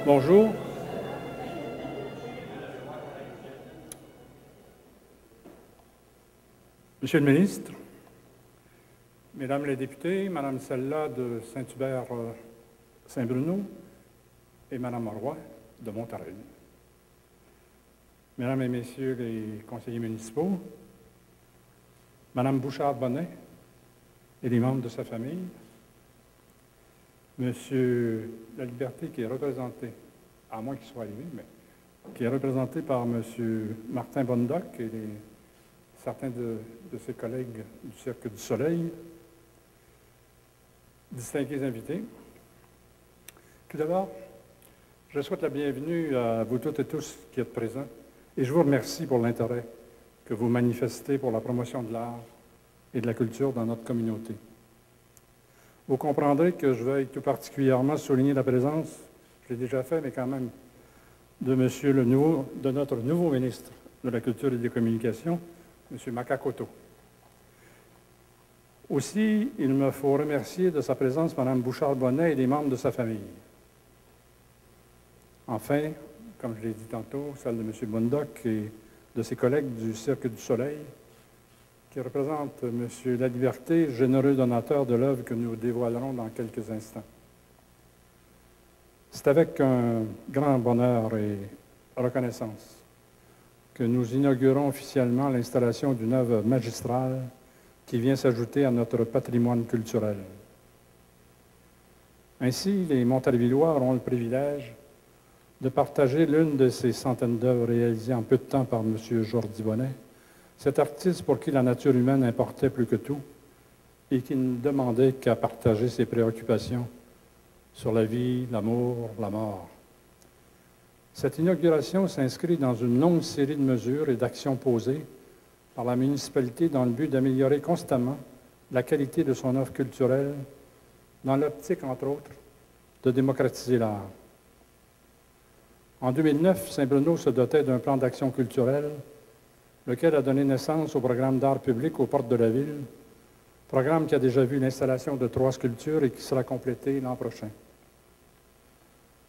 Bonjour. Monsieur le ministre, Mesdames les députés, Madame Celle-là de Saint-Hubert-Saint-Bruno et Madame Roy de Montarville. Mesdames et Messieurs les conseillers municipaux, Madame Bouchard-Bonnet et les membres de sa famille, Monsieur Laliberté qui est représenté, à moins qu'il soit arrivé, mais qui est représenté par Monsieur Martin Bondoc et certains de ses collègues du Cercle du Soleil, distingués invités. Tout d'abord, je souhaite la bienvenue à vous toutes et tous qui êtes présents et je vous remercie pour l'intérêt que vous manifestez pour la promotion de l'art et de la culture dans notre communauté. Vous comprendrez que je veuille tout particulièrement souligner la présence, je l'ai déjà fait, mais quand même, de notre nouveau ministre de la Culture et des Communications, M. Makakoto. Aussi, il me faut remercier de sa présence Mme Bouchard-Bonnet et les membres de sa famille. Enfin, comme je l'ai dit tantôt, celle de M. Bondoc et de ses collègues du Cercle du Soleil, qui représente M. Laliberté, généreux donateur de l'œuvre que nous dévoilerons dans quelques instants. C'est avec un grand bonheur et reconnaissance que nous inaugurons officiellement l'installation d'une œuvre magistrale qui vient s'ajouter à notre patrimoine culturel. Ainsi, les Montarvillois auront le privilège de partager l'une de ces centaines d'œuvres réalisées en peu de temps par M. Jordi Bonnet, cet artiste pour qui la nature humaine importait plus que tout et qui ne demandait qu'à partager ses préoccupations sur la vie, l'amour, la mort. Cette inauguration s'inscrit dans une longue série de mesures et d'actions posées par la municipalité dans le but d'améliorer constamment la qualité de son offre culturelle, dans l'optique, entre autres, de démocratiser l'art. En 2009, Saint-Bruno se dotait d'un plan d'action culturelle, lequel a donné naissance au programme d'art public aux portes de la ville, programme qui a déjà vu l'installation de 3 sculptures et qui sera complété l'an prochain.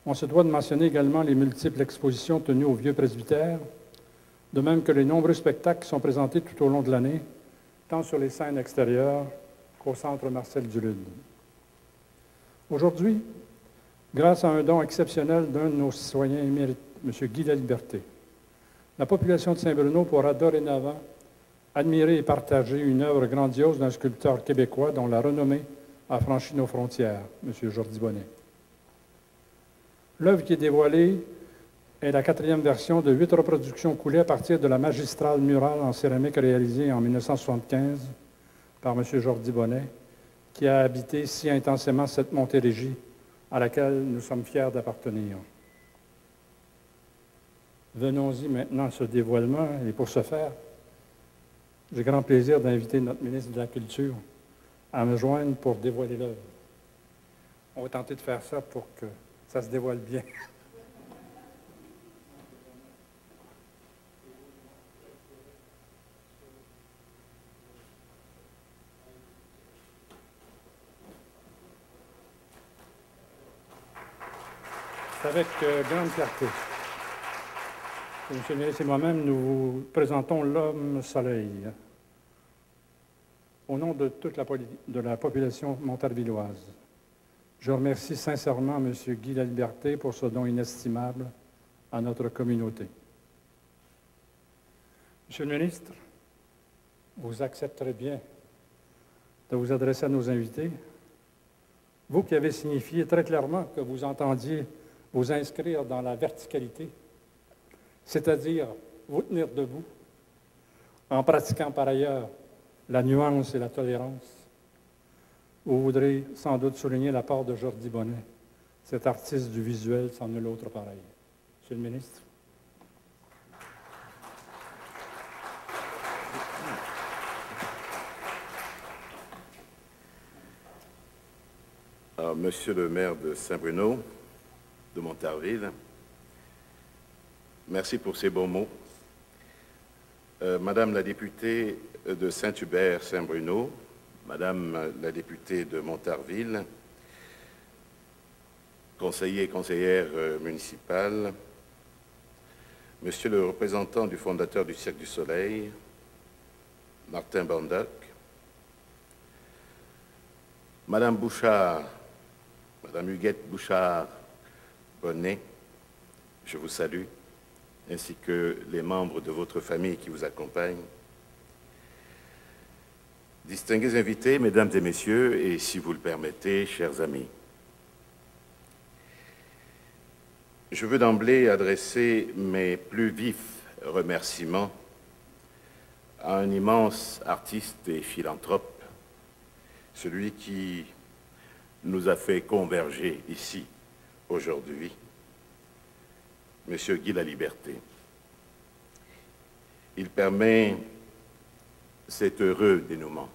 On se doit de mentionner également les multiples expositions tenues au Vieux Presbytère, de même que les nombreux spectacles qui sont présentés tout au long de l'année, tant sur les scènes extérieures qu'au Centre Marcel Dulude. Aujourd'hui, grâce à un don exceptionnel d'un de nos citoyens émérites, M. Guy Laliberté, la population de Saint-Bruno pourra dorénavant admirer et partager une œuvre grandiose d'un sculpteur québécois dont la renommée a franchi nos frontières, M. Jordi Bonnet. L'œuvre qui est dévoilée est la 4e version de 8 reproductions coulées à partir de la magistrale murale en céramique réalisée en 1975 par M. Jordi Bonnet, qui a habité si intensément cette Montérégie à laquelle nous sommes fiers d'appartenir. Venons-y maintenant à ce dévoilement, et pour ce faire, j'ai grand plaisir d'inviter notre ministre de la Culture à me joindre pour dévoiler l'œuvre. On va tenter de faire ça pour que ça se dévoile bien. C'est avec grande fierté. Monsieur le ministre et moi-même, nous vous présentons l'Homme Soleil. Au nom de toute la population montarvilloise, je remercie sincèrement M. Guy Laliberté pour ce don inestimable à notre communauté. Monsieur le ministre, vous accepterez bien de vous adresser à nos invités, vous qui avez signifié très clairement que vous entendiez vous inscrire dans la verticalité, c'est-à-dire vous tenir debout, en pratiquant par ailleurs la nuance et la tolérance. Vous voudrez sans doute souligner l'apport de Jordi Bonnet, cet artiste du visuel sans nul autre pareil. Monsieur le ministre. Alors, Monsieur le maire de Saint-Bruno, de Montarville, merci pour ces beaux mots. Madame la députée de Saint-Hubert-Saint-Bruno, Madame la députée de Montarville, conseillers et conseillères municipales, Monsieur le représentant du fondateur du Cirque du Soleil, Martin Bandoc, Madame Bouchard, Madame Huguette Bouchard-Bonnet, je vous salue, ainsi que les membres de votre famille qui vous accompagnent. Distingués invités, Mesdames et Messieurs, et si vous le permettez, chers amis, je veux d'emblée adresser mes plus vifs remerciements à un immense artiste et philanthrope, celui qui nous a fait converger ici aujourd'hui, M. Guy Laliberté. Il permet cet heureux dénouement.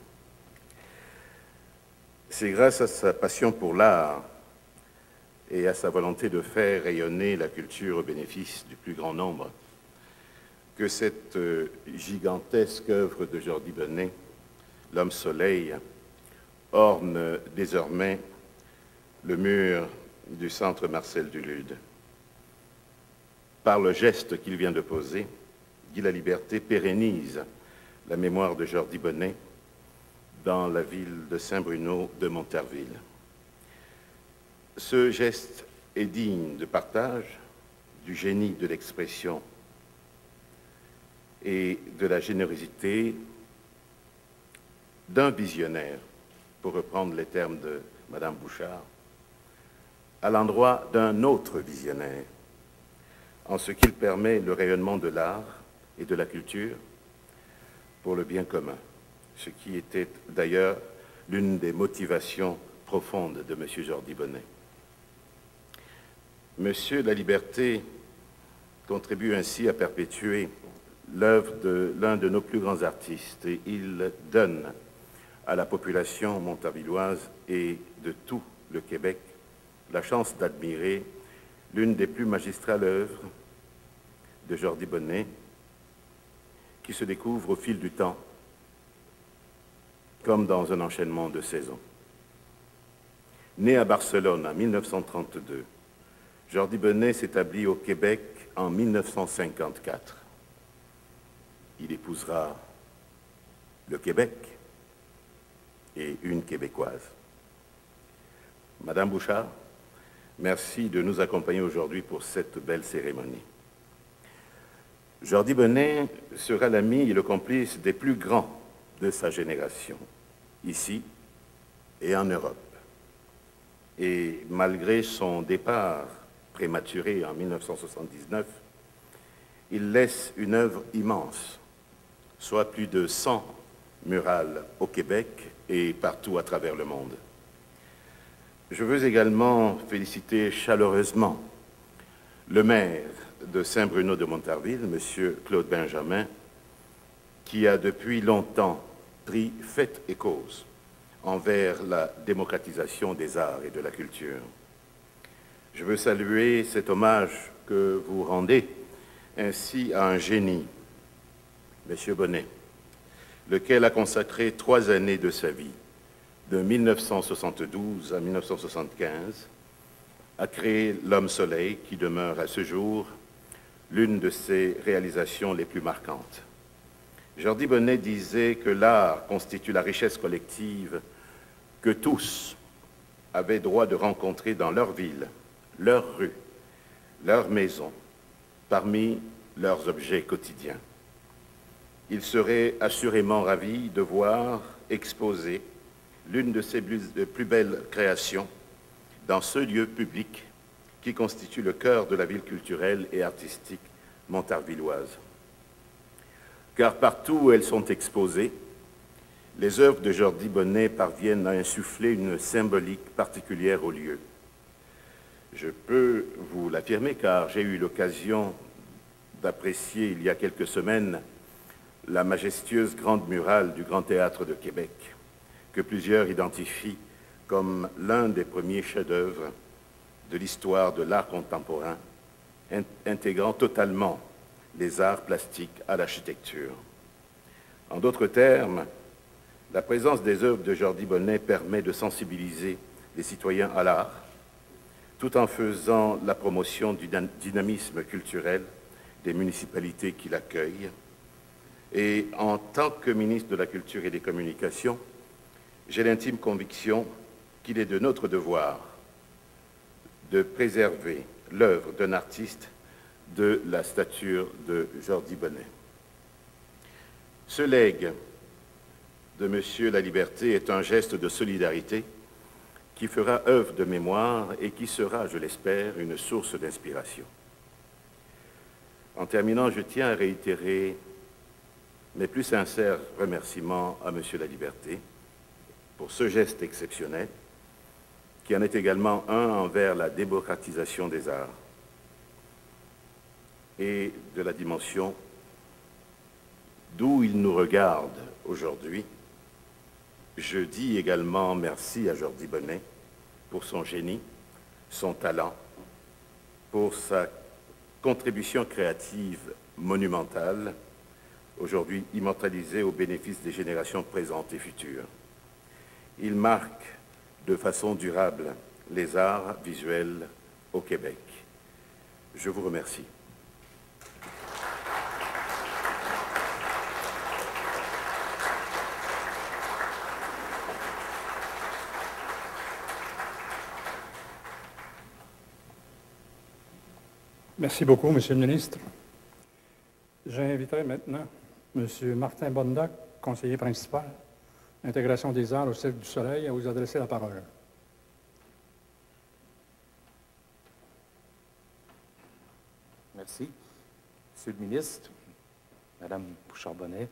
C'est grâce à sa passion pour l'art et à sa volonté de faire rayonner la culture au bénéfice du plus grand nombre que cette gigantesque œuvre de Jordi Bonnet, L'Homme Soleil, orne désormais le mur du centre Marcel Dulude. Par le geste qu'il vient de poser, Guy Laliberté pérennise la mémoire de Jordi Bonnet dans la ville de Saint-Bruno de Montarville. Ce geste est digne de partage, du génie de l'expression et de la générosité d'un visionnaire, pour reprendre les termes de Madame Bouchard, à l'endroit d'un autre visionnaire, en ce qu'il permet le rayonnement de l'art et de la culture pour le bien commun, ce qui était d'ailleurs l'une des motivations profondes de M. Jordi Bonnet. Monsieur Laliberté contribue ainsi à perpétuer l'œuvre de l'un de nos plus grands artistes et il donne à la population montarvilloise et de tout le Québec la chance d'admirer l'une des plus magistrales œuvres de Jordi Bonnet qui se découvre au fil du temps comme dans un enchaînement de saisons. Né à Barcelone en 1932, Jordi Bonnet s'établit au Québec en 1954. Il épousera le Québec et une Québécoise. Madame Bouchard, merci de nous accompagner aujourd'hui pour cette belle cérémonie. Jordi Bonnet sera l'ami et le complice des plus grands de sa génération, ici et en Europe. Et malgré son départ prématuré en 1979, il laisse une œuvre immense, soit plus de 100 murales au Québec et partout à travers le monde. Je veux également féliciter chaleureusement le maire de Saint-Bruno de Montarville, M. Claude Benjamin, qui a depuis longtemps pris fait et cause envers la démocratisation des arts et de la culture. Je veux saluer cet hommage que vous rendez ainsi à un génie, M. Bonnet, lequel a consacré 3 années de sa vie, de 1972 à 1975, à créer L'Homme Soleil, qui demeure à ce jour l'une de ses réalisations les plus marquantes. Jordi Bonnet disait que l'art constitue la richesse collective que tous avaient droit de rencontrer dans leur ville, leur rue, leur maison, parmi leurs objets quotidiens. Il serait assurément ravi de voir exposer l'une de ses plus belles créations dans ce lieu public qui constitue le cœur de la ville culturelle et artistique montarvilloise. Car partout où elles sont exposées, les œuvres de Jordi Bonnet parviennent à insuffler une symbolique particulière au lieu. Je peux vous l'affirmer car j'ai eu l'occasion d'apprécier il y a quelques semaines la majestueuse grande murale du Grand Théâtre de Québec, que plusieurs identifient comme l'un des premiers chefs-d'œuvre de l'histoire de l'art contemporain, intégrant totalement les arts plastiques à l'architecture. En d'autres termes, la présence des œuvres de Jordi Bonnet permet de sensibiliser les citoyens à l'art, tout en faisant la promotion du dynamisme culturel des municipalités qui l'accueillent. Et en tant que ministre de la Culture et des Communications, j'ai l'intime conviction qu'il est de notre devoir de préserver l'œuvre d'un artiste de la stature de Jordi Bonnet. Ce legs de Monsieur Laliberté est un geste de solidarité qui fera œuvre de mémoire et qui sera, je l'espère, une source d'inspiration. En terminant, je tiens à réitérer mes plus sincères remerciements à Monsieur Laliberté pour ce geste exceptionnel, qui en est également un envers la démocratisation des arts et de la dimension d'où il nous regarde aujourd'hui. Je dis également merci à Jordi Bonnet pour son génie, son talent, pour sa contribution créative monumentale, aujourd'hui immortalisée au bénéfice des générations présentes et futures. Il marque de façon durable les arts visuels au Québec. Je vous remercie. Merci beaucoup, Monsieur le ministre. J'inviterai maintenant M. Martin Bondac, conseiller principal, Intégration des arts au Cirque du Soleil, à vous adresser la parole. Merci. Monsieur le ministre, Madame Bouchard-Bonnet,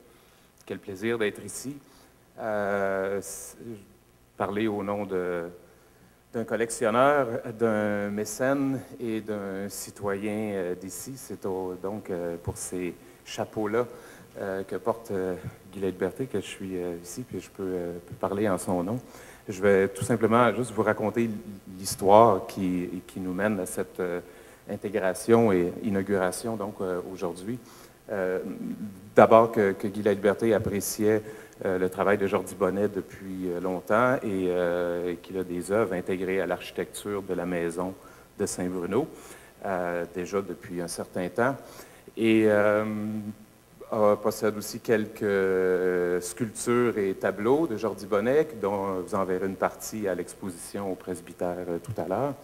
quel plaisir d'être ici. Parler au nom d'un collectionneur, d'un mécène et d'un citoyen d'ici. C'est donc pour ces chapeaux-là que porte Guy Laliberté que je suis ici, puis je peux parler en son nom. Je vais tout simplement juste vous raconter l'histoire qui nous mène à cette intégration et inauguration donc aujourd'hui. D'abord que Guy Laliberté appréciait le travail de Jordi Bonnet depuis longtemps et qu'il a des œuvres intégrées à l'architecture de la maison de Saint-Bruno, déjà depuis un certain temps. Et possède aussi quelques sculptures et tableaux de Jordi Bonnet, dont vous en verrez une partie à l'exposition au presbytère tout à l'heure,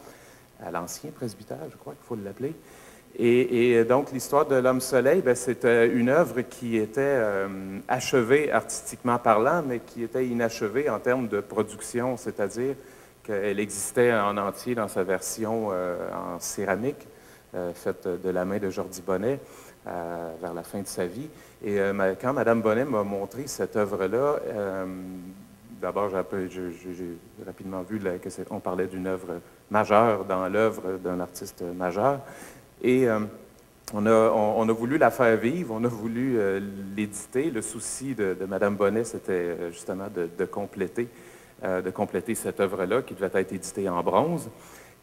à l'ancien presbytère, je crois qu'il faut l'appeler. Et donc, l'histoire de l'Homme-Soleil, c'est une œuvre qui était achevée artistiquement parlant, mais qui était inachevée en termes de production, c'est-à-dire qu'elle existait en entier dans sa version en céramique, faite de la main de Jordi Bonnet vers la fin de sa vie. Et quand Mme Bonnet m'a montré cette œuvre-là, d'abord, j'ai rapidement vu qu'on parlait d'une œuvre majeure dans l'œuvre d'un artiste majeur. Et on a voulu la faire vivre, on a voulu l'éditer. Le souci de Mme Bonnet, c'était justement de compléter cette œuvre-là qui devait être éditée en bronze.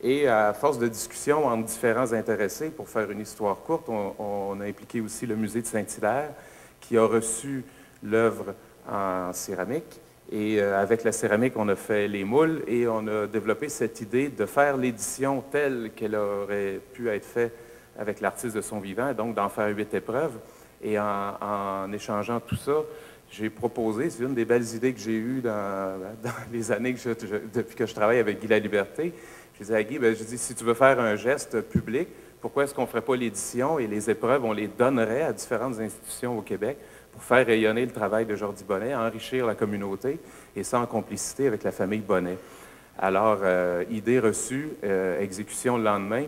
Et à force de discussion entre différents intéressés, pour faire une histoire courte, on a impliqué aussi le musée de Saint-Hilaire qui a reçu l'œuvre en céramique. Et avec la céramique, on a fait les moules et on a développé cette idée de faire l'édition telle qu'elle aurait pu être faite avec l'artiste de son vivant, donc d'en faire 8 épreuves. Et en échangeant tout ça, j'ai proposé, c'est une des belles idées que j'ai eues dans les années depuis que je travaille avec Guy Laliberté. Je disais à Guy, je dis, si tu veux faire un geste public, pourquoi est-ce qu'on ne ferait pas l'édition et les épreuves, on les donnerait à différentes institutions au Québec pour faire rayonner le travail de Jordi Bonnet, enrichir la communauté, et ça en complicité avec la famille Bonnet. Alors, idée reçue, exécution le lendemain.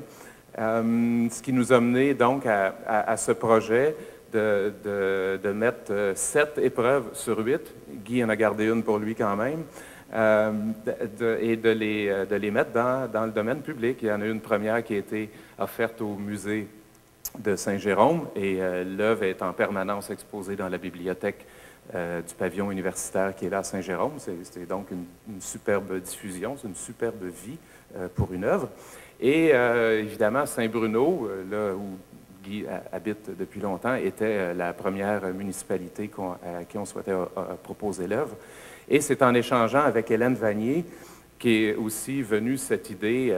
Ce qui nous a mené donc à ce projet de mettre 7 épreuves sur 8. Guy en a gardé une pour lui quand même. Et de les mettre dans le domaine public. Il y en a une première qui a été offerte au musée de Saint-Jérôme et l'œuvre est en permanence exposée dans la bibliothèque du pavillon universitaire qui est là à Saint-Jérôme. C'est donc une superbe diffusion, c'est une superbe vie pour une œuvre. Et évidemment, Saint-Bruno, là où Guy habite depuis longtemps, était la première municipalité à qui on souhaitait proposer l'œuvre. Et c'est en échangeant avec Hélène Vanier qui est aussi venue cette idée,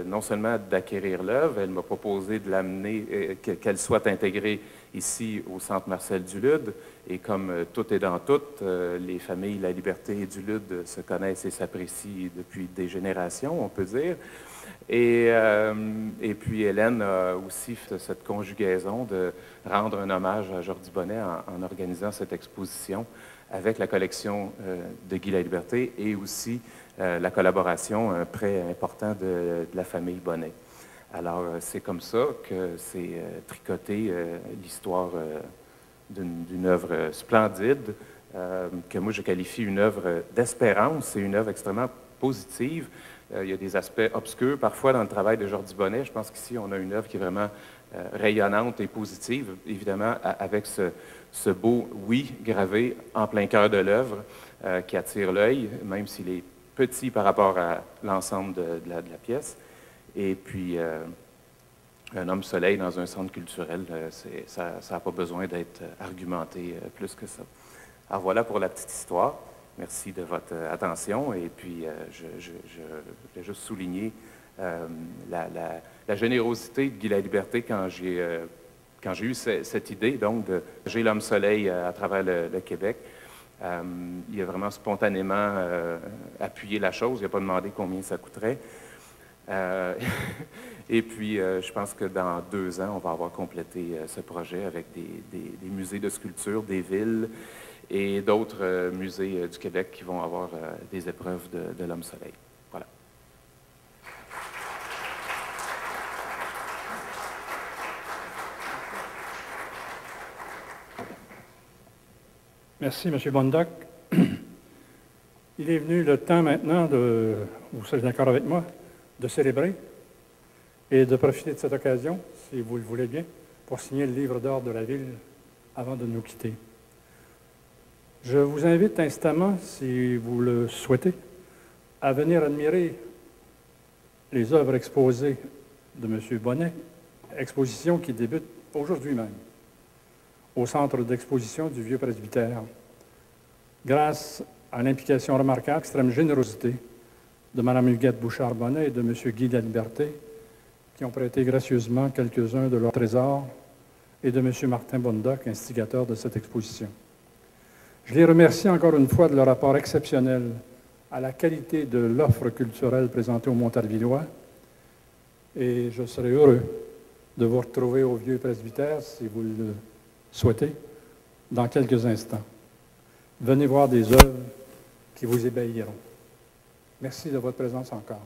non seulement d'acquérir l'œuvre, elle m'a proposé de l'amener, qu'elle soit intégrée ici au Centre Marcel Dulude. Et comme tout est dans tout, les familles La Liberté et Dulude se connaissent et s'apprécient depuis des générations, on peut dire. Et puis Hélène a aussi fait cette conjugaison de rendre un hommage à Jordi Bonnet en organisant cette exposition avec la collection de Guy Laliberté et aussi la collaboration, un prêt important de la famille Bonnet. Alors, c'est comme ça que c'est tricoté l'histoire d'une œuvre splendide, que moi je qualifie une œuvre d'espérance. C'est une œuvre extrêmement positive. Il y a des aspects obscurs parfois dans le travail de Jordi Bonnet. Je pense qu'ici, on a une œuvre qui est vraiment rayonnante et positive, évidemment, avec ce beau « oui » gravé en plein cœur de l'œuvre qui attire l'œil, même s'il est petit par rapport à l'ensemble de la pièce. Et puis, un homme soleil dans un centre culturel, ça n'a pas besoin d'être argumenté plus que ça. Alors voilà pour la petite histoire. Merci de votre attention. Et puis, je vais juste souligner la générosité de Guy Laliberté quand j'ai eu cette idée, donc, de J'ai l'homme soleil à travers le Québec. Il a vraiment spontanément appuyé la chose. Il n'a pas demandé combien ça coûterait. Et puis, je pense que dans 2 ans, on va avoir complété ce projet avec des musées de sculpture, des villes et d'autres musées du Québec qui vont avoir des épreuves de l'homme soleil. Voilà. Merci, M. Bondoc. Il est venu le temps maintenant vous serez d'accord avec moi, de célébrer et de profiter de cette occasion, si vous le voulez bien, pour signer le livre d'or de la Ville avant de nous quitter. Je vous invite instamment, si vous le souhaitez, à venir admirer les œuvres exposées de M. Bonnet, exposition qui débute aujourd'hui même au centre d'exposition du Vieux Presbytère, grâce à l'implication remarquable, extrême générosité de Mme Huguette Bouchard-Bonnet et de M. Guy Laliberté, qui ont prêté gracieusement quelques-uns de leurs trésors, et de M. Martin Bondoc, instigateur de cette exposition. Je les remercie encore une fois de leur apport exceptionnel à la qualité de l'offre culturelle présentée aux Montarvillois, et je serai heureux de vous retrouver au Vieux Presbytère, si vous le souhaitez, dans quelques instants. Venez voir des œuvres qui vous ébahiront. Merci de votre présence encore.